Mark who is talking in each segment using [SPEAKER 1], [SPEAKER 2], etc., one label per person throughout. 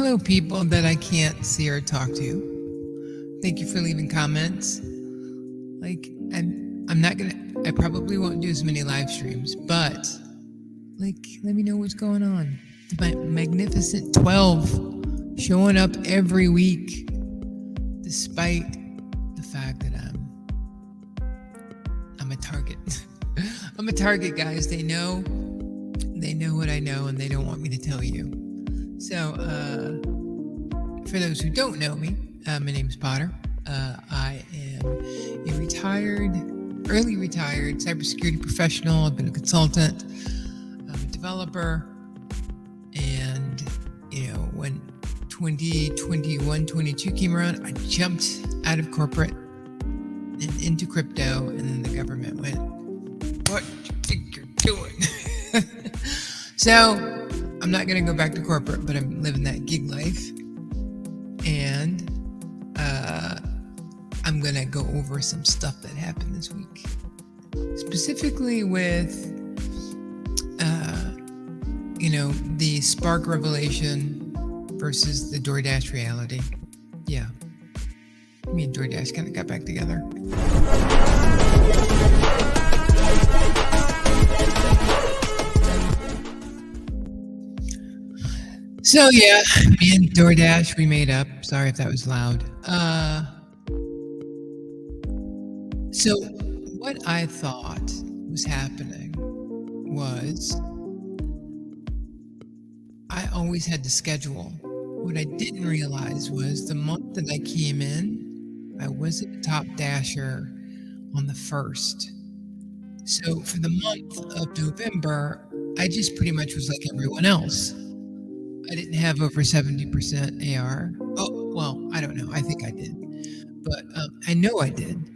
[SPEAKER 1] Hello, people that I can't see or talk to. Thank you for leaving comments. I'm not gonna. I probably won't do as many live streams, but let me know what's going on. The magnificent 12 showing up every week, despite the fact that I'm a target. I'm a target, guys. They know what I know, and they don't want me to tell you. So, for those who don't know me, my name's Potter. I am a early retired cybersecurity professional. I've been a consultant, I'm a developer, and when 2021, 22 came around, I jumped out of corporate and into crypto, and then the government went, "What do you think you're doing?" So I'm not going to go back to corporate, but I'm living that gig life. And I'm going to go over some stuff that happened this week. Specifically with, the Spark revelation versus the DoorDash reality. Yeah. Me and DoorDash kind of got back together. So yeah, me and DoorDash, we made up. Sorry if that was loud. So what I thought was happening was I always had to schedule. What I didn't realize was the month that I came in, I wasn't a top dasher on the 1st. So for the month of November, I just pretty much was like everyone else. I didn't have over 70% AR. Oh, well, I don't know. I think I did. But I know I did.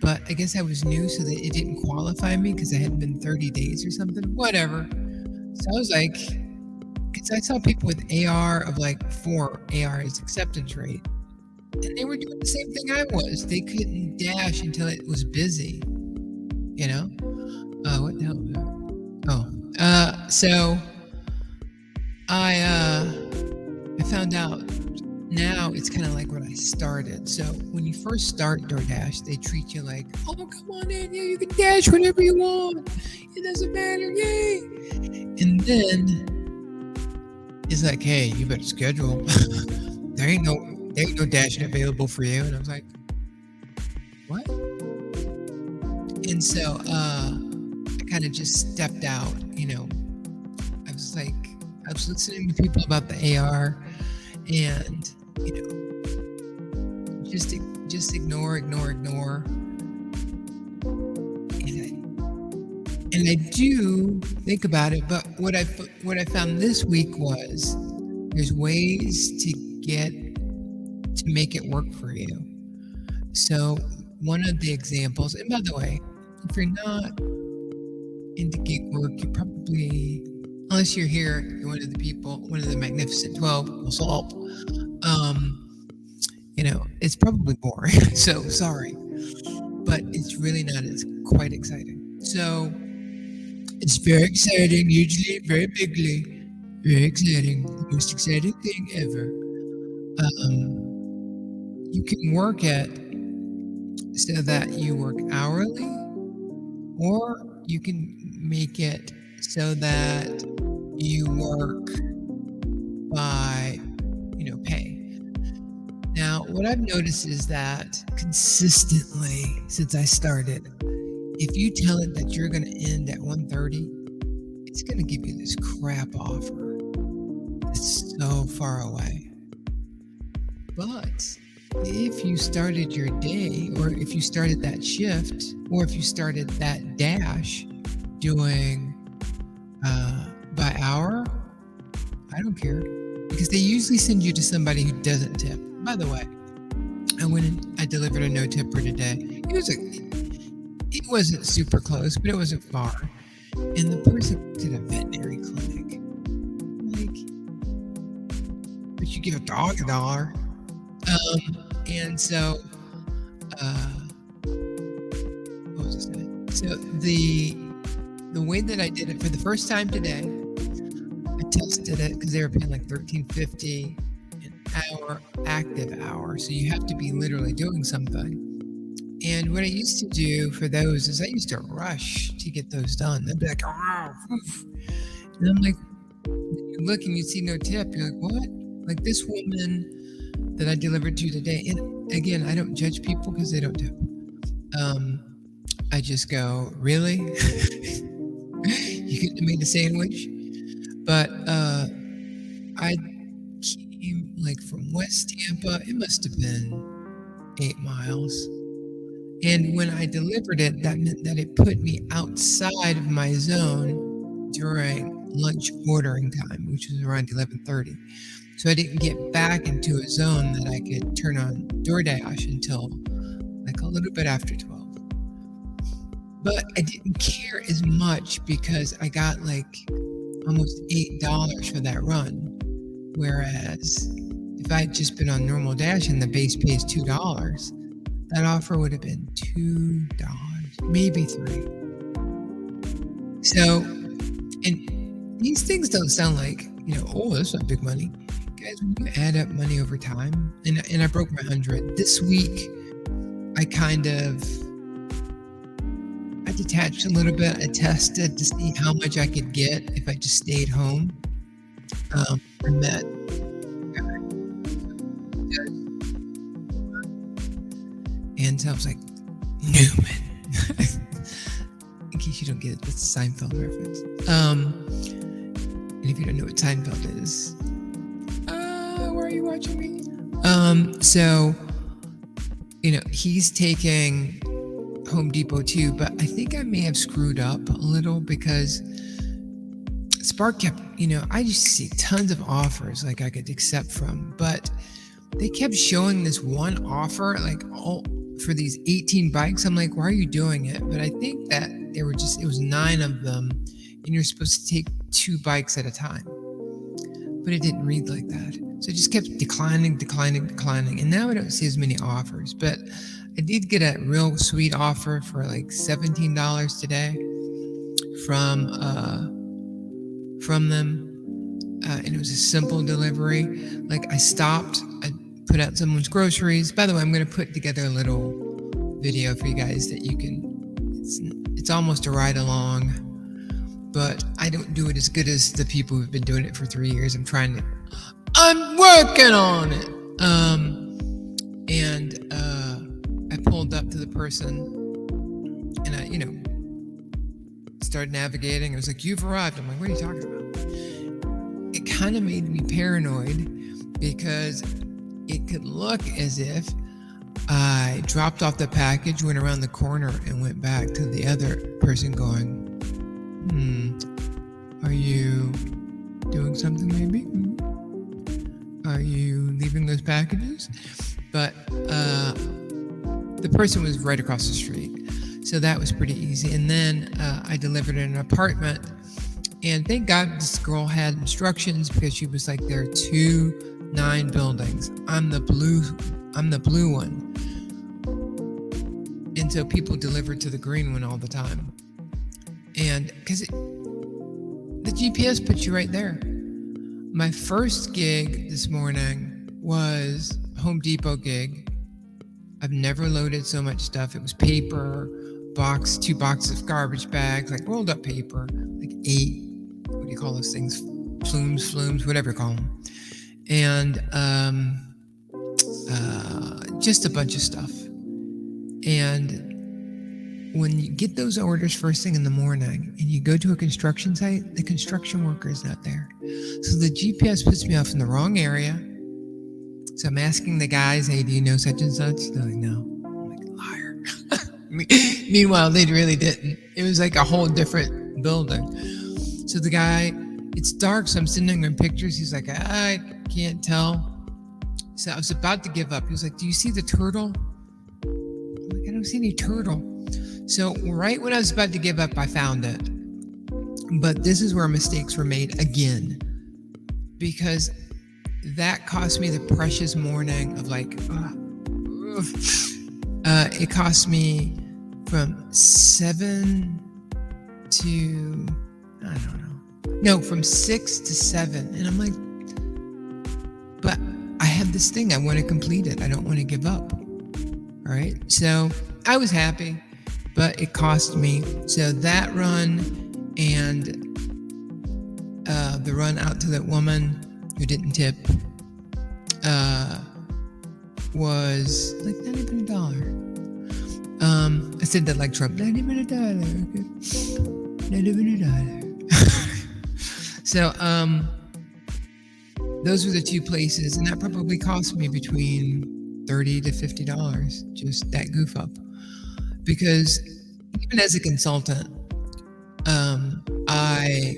[SPEAKER 1] But I guess I was new, so that it didn't qualify me because I hadn't been 30 days or something. Whatever. So I was like, because I saw people with AR of like 4 AR is acceptance rate. And they were doing the same thing I was. They couldn't dash until it was busy. What the hell? So I found out now it's kind of like when I started. So when you first start DoorDash, they treat you like, "Oh, come on in, yeah, you can dash whenever you want. It doesn't matter, yay!" And then it's like, "Hey, you better schedule. there ain't no dashing available for you." And I was like, "What?" And so I kind of just stepped out. I was listening to people about the AR, and just ignore. And I do think about it, but what I found this week was there's ways to make it work for you. So one of the examples, and by the way, if you're not into gig work, you probably, unless you're here, you're one of the magnificent 12, will solve. It's probably boring, so sorry, but it's really not as quite exciting. So it's very exciting, usually very bigly, very exciting, the most exciting thing ever. You can work it so that you work hourly, or you can make it so that you work by pay. Now what I've noticed is that consistently since I started, if you tell it that you're going to end at 1:30, it's going to give you this crap offer. It's so far away. But if you started your day, or if you started that shift, or if you started that dash doing by hour, I don't care, because they usually send you to somebody who doesn't tip. By the way, I went and I delivered a no tipper today. It wasn't super close, but it wasn't far. And the person worked at a veterinary clinic. But you give a dog $1. And so, what was I saying? So the way that I did it for the first time today, I tested it because they were paying like $13.50 8-hour active hour. So you have to be literally doing something. And what I used to do for those is I used to rush to get those done. I'd be like, oh, oof. And I'm like, you look and you see no tip. You're like, what? Like this woman that I delivered to today. And again, I don't judge people because they don't tip. I just go, really? You couldn't have made a sandwich? But I came like from West Tampa. It must have been 8 miles. And when I delivered it, that meant that it put me outside of my zone during lunch ordering time, which was around 11:30. So I didn't get back into a zone that I could turn on DoorDash until like a little bit after 12. But I didn't care as much because I got like almost $8 for that run. Whereas if I had just been on normal Dash and the base pay is $2, that offer would have been $2, maybe 3. So, and these things don't sound like, oh, that's not big money. Guys, when you add up money over time, and I broke my 100. This week, I detached a little bit. I tested to see how much I could get if I just stayed home. I met and so I was like, Newman. In case you don't get it, that's a Seinfeld reference. And if you don't know what Seinfeld is, why are you watching me? So, he's taking Home Depot too, but I think I may have screwed up a little because Spark kept, I used to see tons of offers like I could accept from, but they kept showing this one offer, like for these 18 bikes. I'm like, why are you doing it? But I think that it was 9 of them and you're supposed to take 2 bikes at a time, but it didn't read like that. So it just kept declining. And now I don't see as many offers, but I did get a real sweet offer for like $17 today from them. And it was a simple delivery. Like I stopped, I put out someone's groceries. By the way, I'm going to put together a little video for you guys that you can, it's almost a ride along, but I don't do it as good as the people who've been doing it for 3 years. I'm working on it. And I pulled up to the person and I, started navigating. I was like, you've arrived. I'm like, what are you talking about? It kind of made me paranoid because it could look as if I dropped off the package, went around the corner and went back to the other person going, are you doing something maybe? Are you leaving those packages? But the person was right across the street. So that was pretty easy. And then I delivered in an apartment. And thank God this girl had instructions because she was like, there are 9 buildings. I'm the blue one. And so people delivered to the green one all the time. And because the GPS puts you right there. My first gig this morning was a Home Depot gig. I've never loaded so much stuff. It was paper, 2 boxes of garbage bags, like rolled up paper, like 8, what do you call those things? Flumes, whatever you call them. And just a bunch of stuff. And when you get those orders first thing in the morning and you go to a construction site, the construction worker is not there. So the GPS puts me off in the wrong area. So I'm asking the guys, hey, do you know such and such? They're like, no. I'm like, liar. Meanwhile, they really didn't. It was like a whole different building. So the guy, it's dark, so I'm sending him pictures. He's like, I can't tell. So I was about to give up. He was like, do you see the turtle? I'm like, I don't see any turtle. So right when I was about to give up, I found it. But this is where mistakes were made again, because that cost me the precious morning of like, it cost me from 7 to, I don't know. No, from 6 to 7. And I'm like, but I had have this thing. I want to complete it. I don't want to give up. All right. So I was happy, but it cost me. So that run and the run out to that woman who didn't tip was like not even $1. I said that like Trump, not even $1. Okay? Not even $1. So those were the two places, and that probably cost me between $30 to $50, just that goof up. Because even as a consultant, I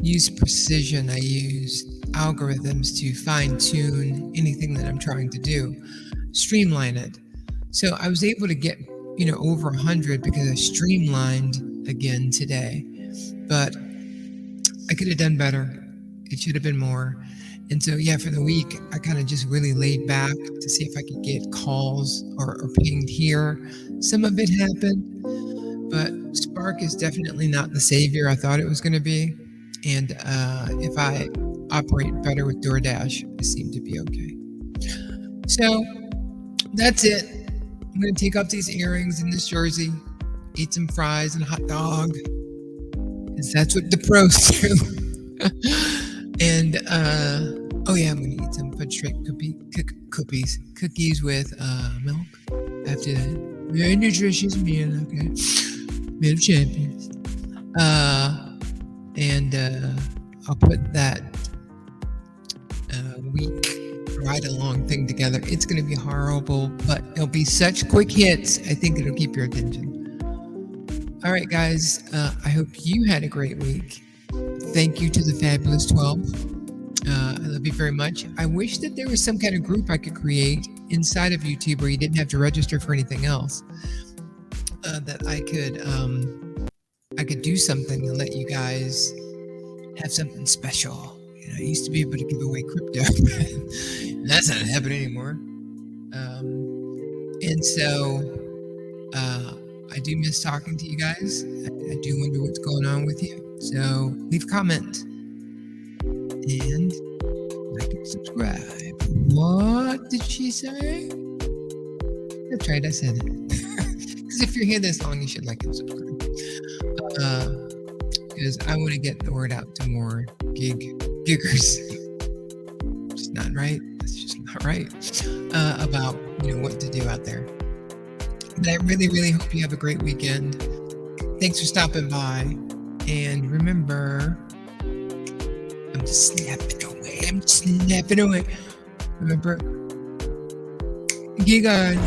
[SPEAKER 1] use precision. I use algorithms to fine tune anything that I'm trying to do, streamline it. So I was able to get, over 100 because I streamlined again today. But I could have done better. It should have been more. And so, yeah, for the week, I kind of just really laid back to see if I could get calls or pinged here. Some of it happened, but Spark is definitely not the savior I thought it was going to be. And if I operate better with DoorDash, I seem to be okay. So that's it. I'm going to take off these earrings in this jersey, eat some fries and a hot dog, because that's what the pros do. And oh yeah, I'm gonna eat some fudge straight cookies with milk after that. Very nutritious meal, okay? Meal of champions. And I'll put that week ride along thing together. It's gonna be horrible, but it'll be such quick hits. I think it'll keep your attention. All right, guys. I hope you had a great week. Thank you to the Fabulous 12. I love you very much. I wish that there was some kind of group I could create inside of YouTube where you didn't have to register for anything else. That I could do something and let you guys have something special. I used to be able to give away crypto, and that's not happening anymore. And so I do miss talking to you guys. I do wonder what's going on with you. So leave a comment and like and subscribe. What did she say? That's right, I said it. Because if you're here this long, you should like and subscribe. Because I want to get the word out to more giggers. It's not right. That's just not right. About what to do out there. But I really, really hope you have a great weekend. Thanks for stopping by. And remember, I'm just snapping away. Remember, gig on.